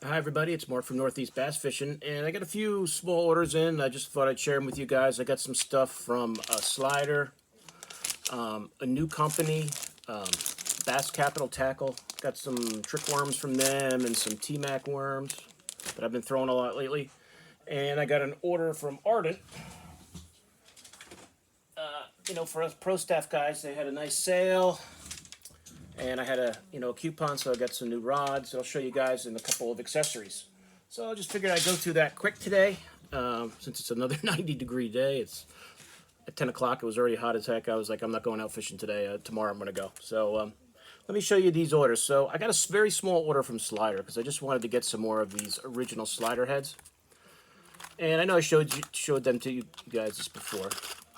Hi everybody, it's Mark from Northeast Bass Fishing, and I got a few small orders in. I just thought I'd share them with you guys. I got some stuff from a slider, a new company, um, Bass Capital Tackle. Got some trick worms from them and some T-Mac worms that I've been throwing a lot lately. And I got an order from Ardent. For us pro staff guys, they had a nice sale, and I had a coupon, so I got some new rods. I'll show you guys and a couple of accessories. So I just figured I'd go through that quick today. Since it's another 90-degree day, it's at 10 o'clock. It was already hot as heck. I was like, I'm not going out fishing today. Tomorrow I'm going to go. So let me show you these orders. So I got a very small order from Slider because I just wanted to get some more of these original slider heads. And I know I showed them to you guys this before,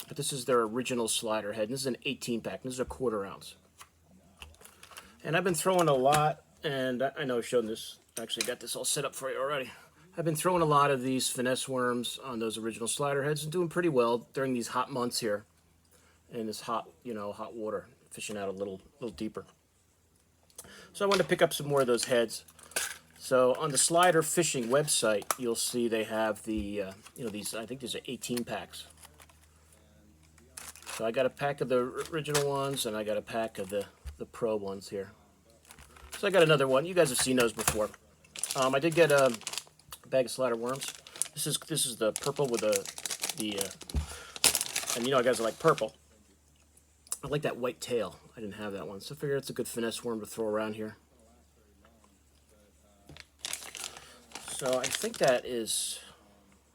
but this is their original slider head. And this is an 18 pack. This is a 1/4 ounce. And I've been throwing a lot, and I know I've shown this. I actually got this all set up for you already. I've been throwing a lot of these finesse worms on those original slider heads and doing pretty well during these hot months here in this hot water, fishing out a little deeper. So I wanted to pick up some more of those heads. So on the Slider Fishing website, you'll see they have the, these, I think these are 18 packs. So I got a pack of the original ones, and I got a pack of the pro ones here. So I got another one. You guys have seen those before. I did get a bag of slider worms. This is the purple with and you know, guys, I like purple. I like that white tail. I didn't have that one, so I figured it's a good finesse worm to throw around here. So I think that is,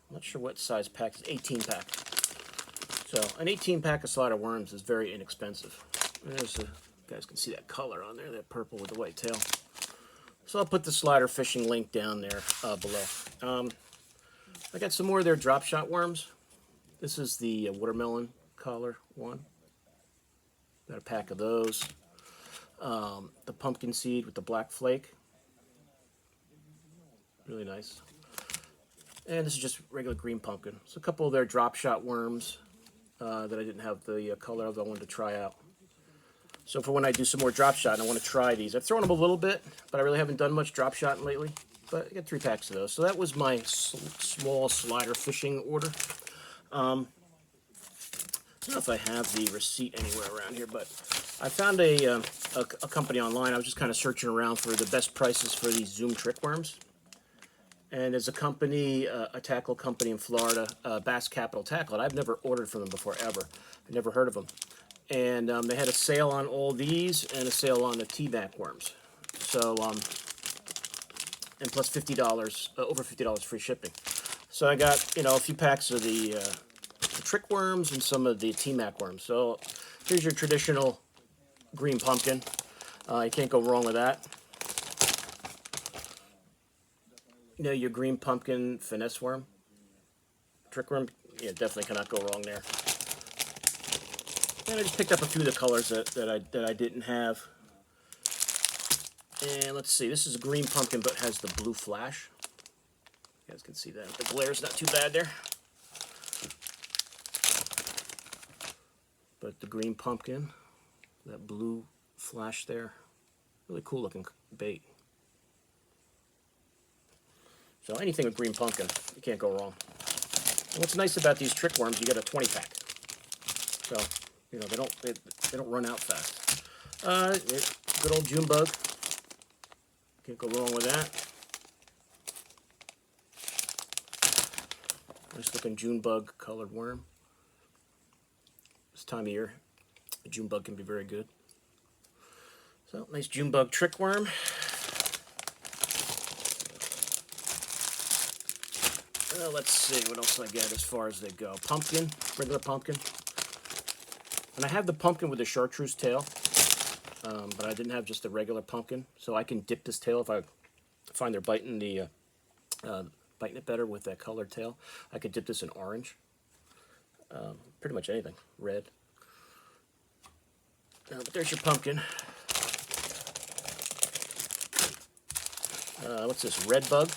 I'm not sure what size pack. It's 18 pack. So an 18 pack of slider worms is very inexpensive. There's you guys can see that color on there, that purple with the white tail. So I'll put the Slider Fishing link down there below. I got some more of their drop shot worms. This is the watermelon collar one. Got a pack of those. The pumpkin seed with the black flake. Really nice. And this is just regular green pumpkin. So a couple of their drop shot worms that I didn't have the color of, I wanted to try out. So for when I do some more drop shot, and I want to try these. I've thrown them a little bit, but I really haven't done much drop shotting lately. But I got 3 packs of those. So that was my small slider fishing order. I don't know if I have the receipt anywhere around here, but I found a company online. I was just kind of searching around for the best prices for these Zoom trick worms. And there's a company, a tackle company in Florida, Bass Capital Tackle, and I've never ordered from them before, ever. I've never heard of them. And they had a sale on all these and a sale on the T-Mac worms. So, and plus $50, over $50 free shipping. So I got, a few packs of the trick worms and some of the T-Mac worms. So here's your traditional green pumpkin. You can't go wrong with that. Your green pumpkin finesse worm, trick worm, yeah, definitely cannot go wrong there. And I just picked up a few of the colors that I didn't have. And let's see, this is a green pumpkin but has the blue flash. You guys can see that. The glare's not too bad there. But the green pumpkin, that blue flash there, really cool looking bait. So anything with green pumpkin, you can't go wrong. And what's nice about these trick worms, you get a 20 pack. So, they don't run out fast. Good old June bug. Can't go wrong with that. Nice looking June bug colored worm. This time of year, a June bug can be very good. So, nice June bug trick worm. Let's see what else I get as far as they go. Pumpkin, regular pumpkin. And I have the pumpkin with the chartreuse tail, but I didn't have just the regular pumpkin. So I can dip this tail if I find they're biting it better with that colored tail. I could dip this in orange. Pretty much anything. Red. But there's your pumpkin. What's this? Red bug.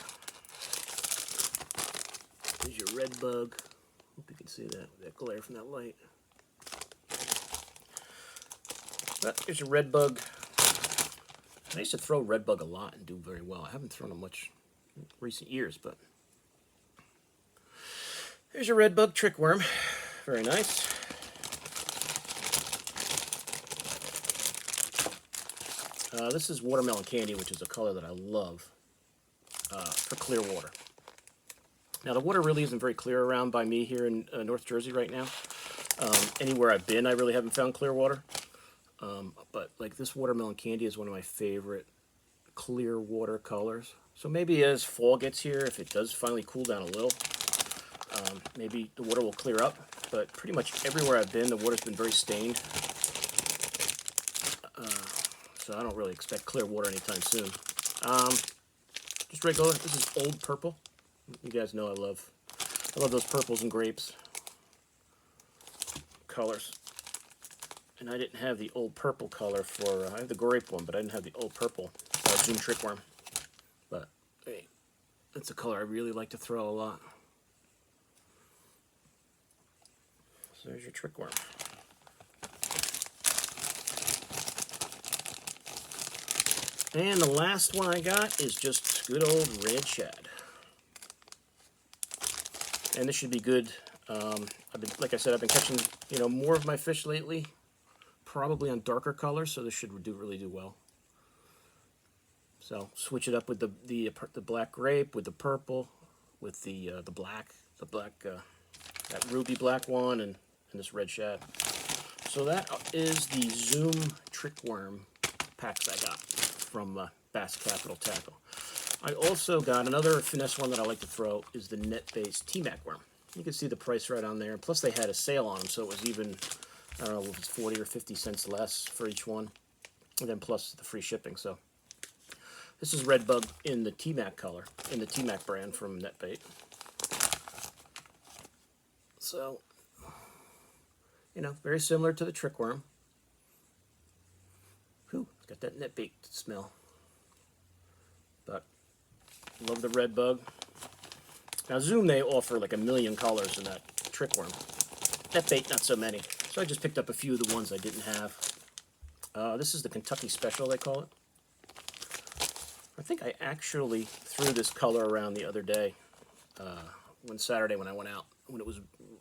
There's your red bug. Hope you can see that glare from that light. But here's a red bug. I used to throw red bug a lot and do very well. I haven't thrown them much recent years, but there's your red bug trick worm. Very nice. This is watermelon candy, which is a color that I love for clear water. Now, the water really isn't very clear around by me here in North Jersey right now. Anywhere I've been, I really haven't found clear water. But like this watermelon candy is one of my favorite clear water colors. So maybe as fall gets here, if it does finally cool down a little, maybe the water will clear up. But pretty much everywhere I've been, the water's been very stained. So I don't really expect clear water anytime soon. Just regular. This is Old Purple. You guys know I love those purples and grapes colors. And I didn't have the Old Purple color for, I have the grape one, but I didn't have the Old Purple Zoom Trick Worm. But hey, that's a color I really like to throw a lot. So there's your trick worm. And the last one I got is just good old red shad. And this should be good. Like I said, I've been catching, more of my fish lately, probably on darker colors, so this should really do well. So switch it up with the black grape, with the purple, with the black, that ruby black one, and this red shad. So that is the Zoom Trick Worm packs I got from Bass Capital Tackle. I also got another finesse one that I like to throw is the net-based T-Mac worm. You can see the price right on there. Plus they had a sale on them, so it was even, I don't know if it's 40 or 50 cents less for each one. And then plus the free shipping. So this is red bug in the T-Mac color, in the T-Mac brand from NetBait. So, very similar to the trick worm. Whew, it's got that NetBait smell. But love the red bug. Now Zoom, they offer like a million colors in that trick worm. NetBait, not so many. So I just picked up a few of the ones I didn't have. This is the Kentucky Special, they call it. I think I actually threw this color around the other day, one Saturday when I went out, when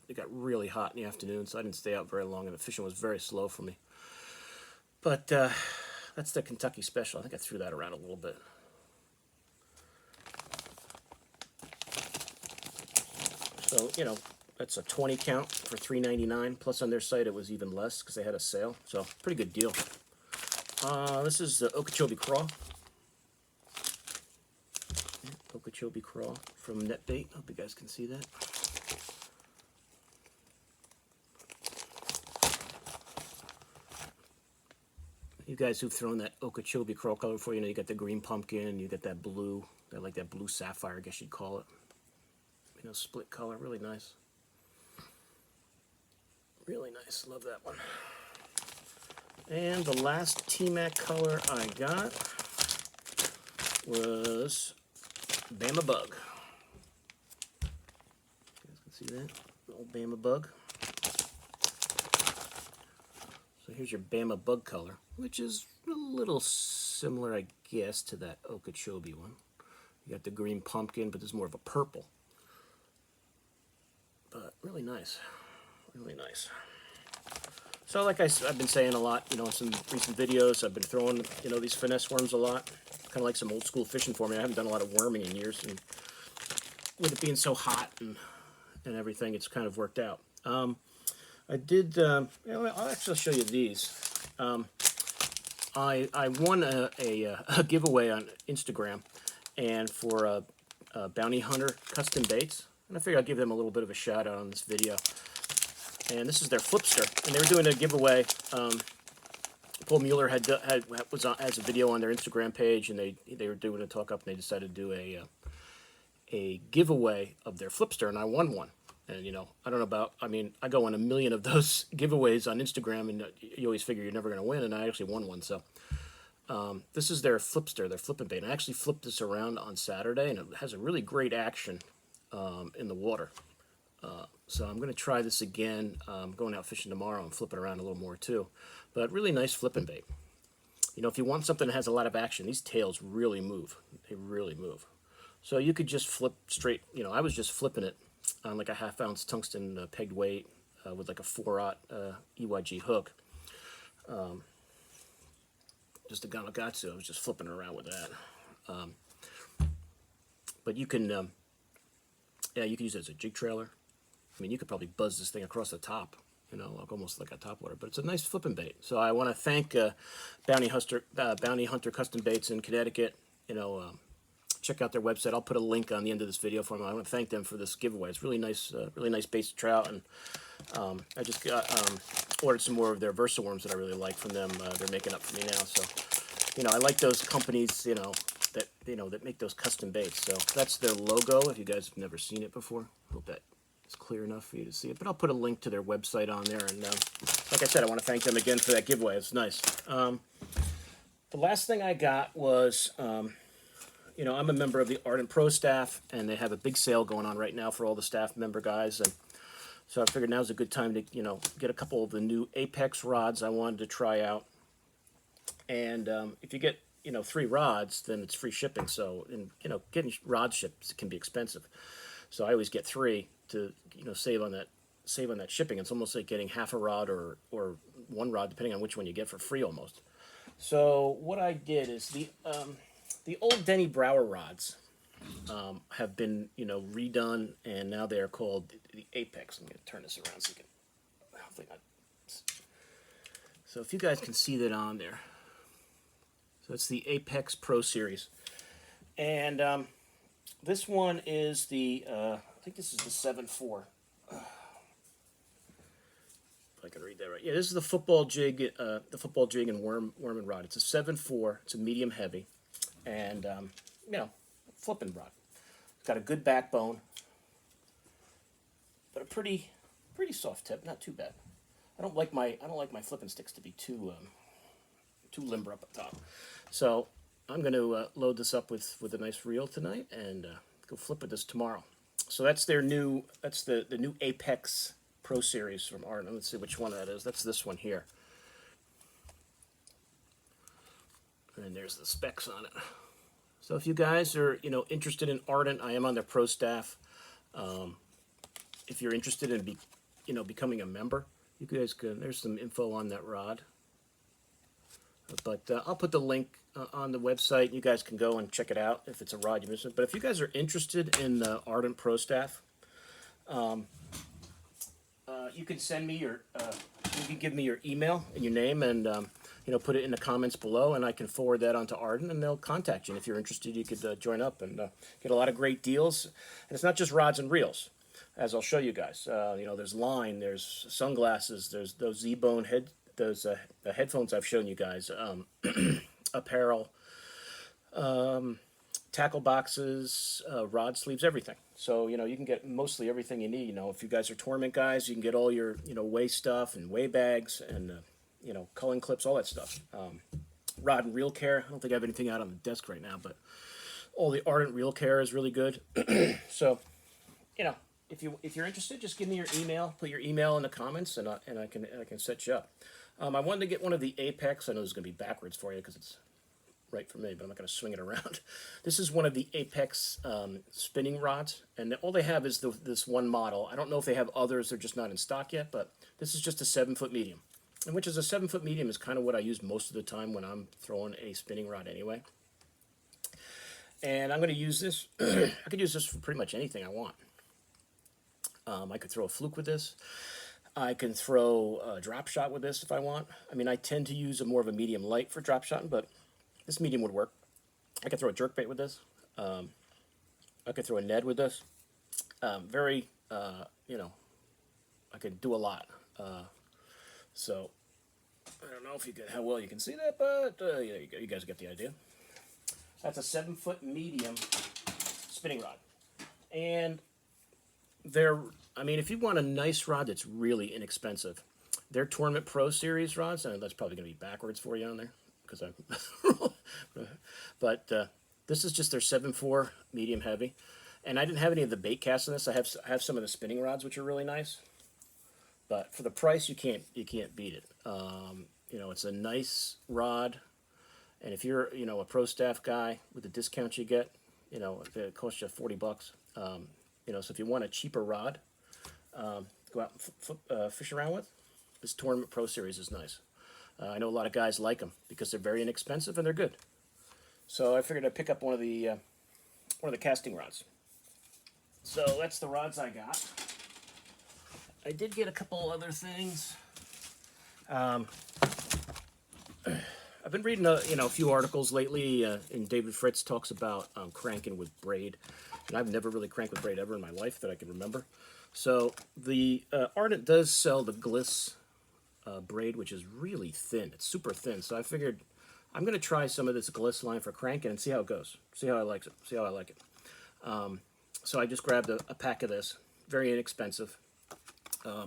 it got really hot in the afternoon, so I didn't stay out very long, and the fishing was very slow for me. But that's the Kentucky Special. I think I threw that around a little bit. So, that's a 20 count for $3.99. Plus on their site it was even less because they had a sale. So, pretty good deal. This is the Okeechobee Craw. Okeechobee Craw from NetBait. Hope you guys can see that. You guys who've thrown that Okeechobee Craw color before, you got the green pumpkin, you got that blue, like that blue sapphire, I guess you'd call it. Split color, really nice. Really nice, love that one. And the last T-Mac color I got was Bama Bug. You guys can see that, the old Bama Bug. So here's your Bama Bug color, which is a little similar, I guess, to that Okeechobee one. You got the green pumpkin, but there's more of a purple. But really nice, really nice. So like I've been saying a lot, in some recent videos, I've been throwing, these finesse worms a lot. Kind of like some old school fishing for me. I haven't done a lot of worming in years, and with it being so hot and everything, it's kind of worked out. I did, I'll actually show you these. I won a giveaway on Instagram, and for Bounty Hunter Custom Baits. And I figured I'd give them a little bit of a shout out on this video. And this is their Flipster, and they were doing a giveaway. Paul Mueller has a video on their Instagram page, and they were doing a talk up, and they decided to do a giveaway of their Flipster, and I won one. And I don't know about, I go on a million of those giveaways on Instagram, and you always figure you're never going to win, and I actually won one. So this is their Flipster, their flipping bait. I actually flipped this around on Saturday, and it has a really great action in the water. So I'm going to try this again. I'm going out fishing tomorrow and flip it around a little more too. But really nice flipping bait. If you want something that has a lot of action, these tails really move. They really move. So you could just flip straight, you know, I was just flipping it on like a 1/2 ounce tungsten pegged weight with like a 4/0 EYG hook. Just a Gamakatsu. I was just flipping around with that. But you can, yeah, you can use it as a jig trailer. I mean, you could probably buzz this thing across the top, you know, like almost like a topwater. But it's a nice flipping bait. So I want to thank Bounty Hunter Custom Baits in Connecticut. You know, check out their website. I'll put a link on the end of this video for them. I want to thank them for this giveaway. It's really nice baits to try out. And I just ordered some more of their Versaworms that I really like from them. They're making up for me now. So, you know, I like those companies, that make those custom baits. So that's their logo. If you guys have never seen it before, I hope that it's clear enough for you to see it. But I'll put a link to their website on there. And like I said, I want to thank them again for that giveaway. It's nice. The last thing I got was, you know, I'm a member of the Ardent Pro staff, and they have a big sale going on right now for all the staff member guys. And so I figured now's a good time to, you know, get a couple of the new Apex rods I wanted to try out. And if you get, you know, 3 rods, then it's free shipping. So, and, you know, getting rods shipped can be expensive. So I always get 3 to, you know, save on that shipping. It's almost like getting half a rod or 1 rod, depending on which one you get, for free almost. So what I did is the old Denny Brower rods have been, you know, redone, and now they are called the Apex. I'm going to turn this around so you can, hopefully not. So if you guys can see that on there. So it's the Apex Pro Series. And this one is the, I think this is the 7.4. If I can read that right. Yeah, this is the football jig and worm and rod. It's a 7.4. It's a medium heavy. And, you know, flipping rod. It's got a good backbone, but a pretty soft tip. Not too bad. I don't like my flipping sticks to be too limber up top. So I'm going to load this up with a nice reel tonight and go flip with this tomorrow. So that's the new Apex Pro Series from Ardent. Let's see which one that is. That's this one here. And there's the specs on it. So if you guys are, you know, interested in Ardent, I am on their pro staff. If you're interested in becoming a member, you guys can. There's some info on that rod. But I'll put the link on the website. You guys can go and check it out if it's a rod you're missing. But if you guys are interested in the Ardent Pro staff, you can send me you can give me your email and your name, and you know, put it in the comments below, and I can forward that on to Ardent, and they'll contact you. And if you're interested, you could join up and get a lot of great deals. And it's not just rods and reels, as I'll show you guys. You know, there's line, there's sunglasses, there's those Z-Bone the headphones I've shown you guys, apparel, tackle boxes, rod sleeves, everything. So, you know, you can get mostly everything you need. You know, if you guys are tournament guys, you can get all your, you know, weigh stuff and weigh bags and, you know, culling clips, all that stuff. Rod and reel care. I don't think I have anything out on the desk right now, but all the Ardent reel care is really good. So, you know, if you're interested, just give me your email. Put your email in the comments, and I can set you up. I wanted to get one of the Apex. I know this is going to be backwards for you because it's right for me, but I'm not going to swing it around. This is one of the Apex spinning rods, and all they have is this one model. I don't know if they have others. They're just not in stock yet, but this is just a 7-foot medium, and which is a 7-foot medium is kind of what I use most of the time when I'm throwing a spinning rod anyway. And I'm going to use this. I could use this for pretty much anything I want. I could throw a fluke with this. I can throw a drop shot with this if I want. I mean, I tend to use more of a medium light for drop shotting, but this medium would work. I could throw a jerkbait with this. I could throw a Ned with this. You know, I could do a lot. So, I don't know if how well you can see that, but there you go. You guys get the idea. That's a 7-foot medium spinning rod. And I mean, if you want a nice rod that's really inexpensive, their Tournament Pro Series rods, and that's probably going to be backwards for you on there, because but this is just their 7.4 medium heavy, and I didn't have any of the bait casts in this. I have some of the spinning rods, which are really nice, but for the price, you can't beat it. You know, it's a nice rod, and if you're, you know, a pro staff guy with the discount you get, You know, it costs you 40 bucks. You know, so if you want a cheaper rod, go out and fish around with, this Tournament Pro Series is nice. I know a lot of guys like them because they're very inexpensive and they're good. So I figured I'd pick up one of the casting rods. So that's the rods I got. I did get a couple other things. I've been reading a few articles lately, and David Fritz talks about cranking with braid. And I've never really cranked with braid ever in my life that I can remember. So the Ardent does sell the Gliss braid, which is really thin. It's super thin. So I figured I'm going to try some of this Gliss line for cranking and see how it goes. See how I like it. See how I like it. So I just grabbed a pack of this. Very inexpensive.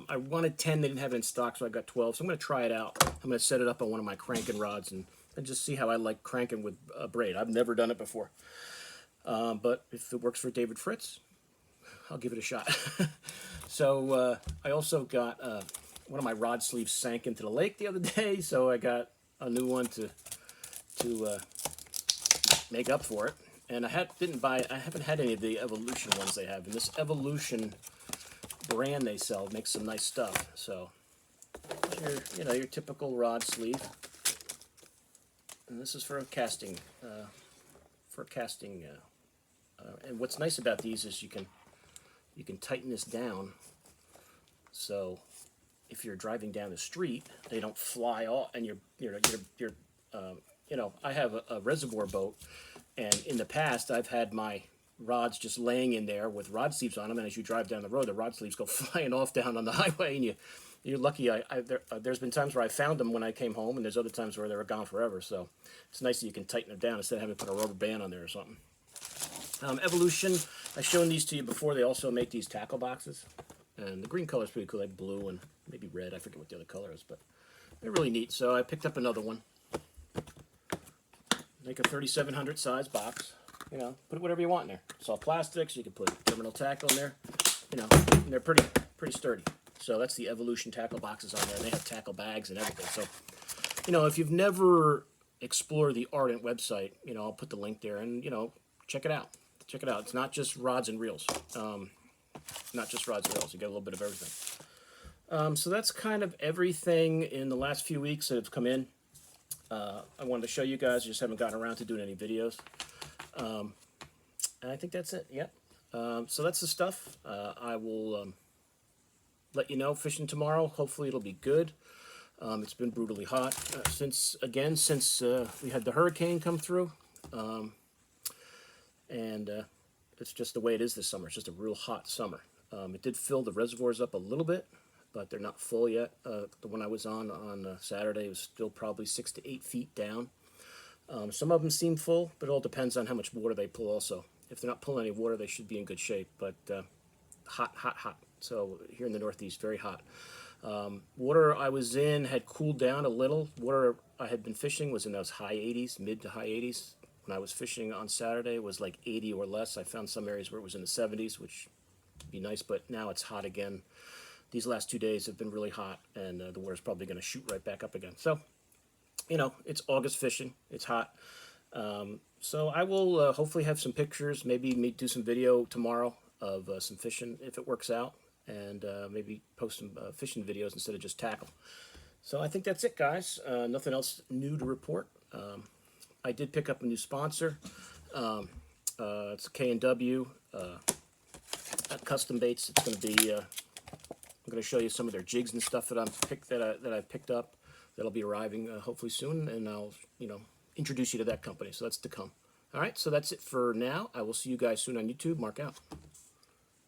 I wanted 10. They didn't have it in stock, so I got 12. So I'm going to try it out. I'm going to set it up on one of my cranking rods and just see how I like cranking with braid. I've never done it before. But if it works for David Fritz, I'll give it a shot. So I also got one of my rod sleeves sank into the lake the other day, so I got a new one to make up for it. And I haven't had any of the Evolution ones they have. And this Evolution brand they sell makes some nice stuff. So your typical rod sleeve. And this is for casting. And what's nice about these is you can tighten this down. So if you're driving down the street, they don't fly off. And I have a reservoir boat. And in the past, I've had my rods just laying in there with rod sleeves on them, and as you drive down the road, the rod sleeves go flying off down on the highway, and you're lucky. There's been times where I found them when I came home, and there's other times where they were gone forever, so it's nice that you can tighten them down instead of having to put a rubber band on there or something. Evolution, I've shown these to you before. They also make these tackle boxes, and the green color is pretty cool, like blue and maybe red. I forget what the other color is, but they're really neat, so I picked up another one. Make a 3700 size box. Put whatever you want in there. It's all plastics. You can put terminal tackle in there. And they're pretty sturdy. So that's the Evolution tackle boxes on there. They have tackle bags and everything. So, if you've never explored the Ardent website, I'll put the link there and, check it out. Check it out. It's not just rods and reels. Not just rods and reels. You get a little bit of everything. So that's kind of everything in the last few weeks that have come in. I wanted to show you guys. I just haven't gotten around to doing any videos. And I think that's it. Yep. So that's the stuff. I will let you know fishing tomorrow. Hopefully it'll be good. It's been brutally hot since we had the hurricane come through. And it's just the way it is this summer. It's just a real hot summer. It did fill the reservoirs up a little bit, but they're not full yet. The one I was on Saturday was still probably 6 to 8 feet down. Some of them seem full, but it all depends on how much water they pull also. If they're not pulling any water, they should be in good shape, but hot, hot, hot. So here in the Northeast, very hot. Water I was in had cooled down a little. Water I had been fishing was in those high 80s, mid to high 80s. When I was fishing on Saturday, it was like 80 or less. I found some areas where it was in the 70s, which would be nice, but now it's hot again. These last 2 days have been really hot, and the water's probably going to shoot right back up again. So, it's August fishing. It's hot. So I will hopefully have some pictures, maybe do some video tomorrow of some fishing if it works out, and maybe post some fishing videos instead of just tackle. So I think that's it, guys. Nothing else new to report. I did pick up a new sponsor. It's K&W Custom Baits. It's going to be... I'm going to show you some of their jigs and stuff that I picked up. That'll be arriving hopefully soon, and I'll introduce you to that company. So that's to come. All right, so that's it for now. I will see you guys soon on YouTube. Mark out.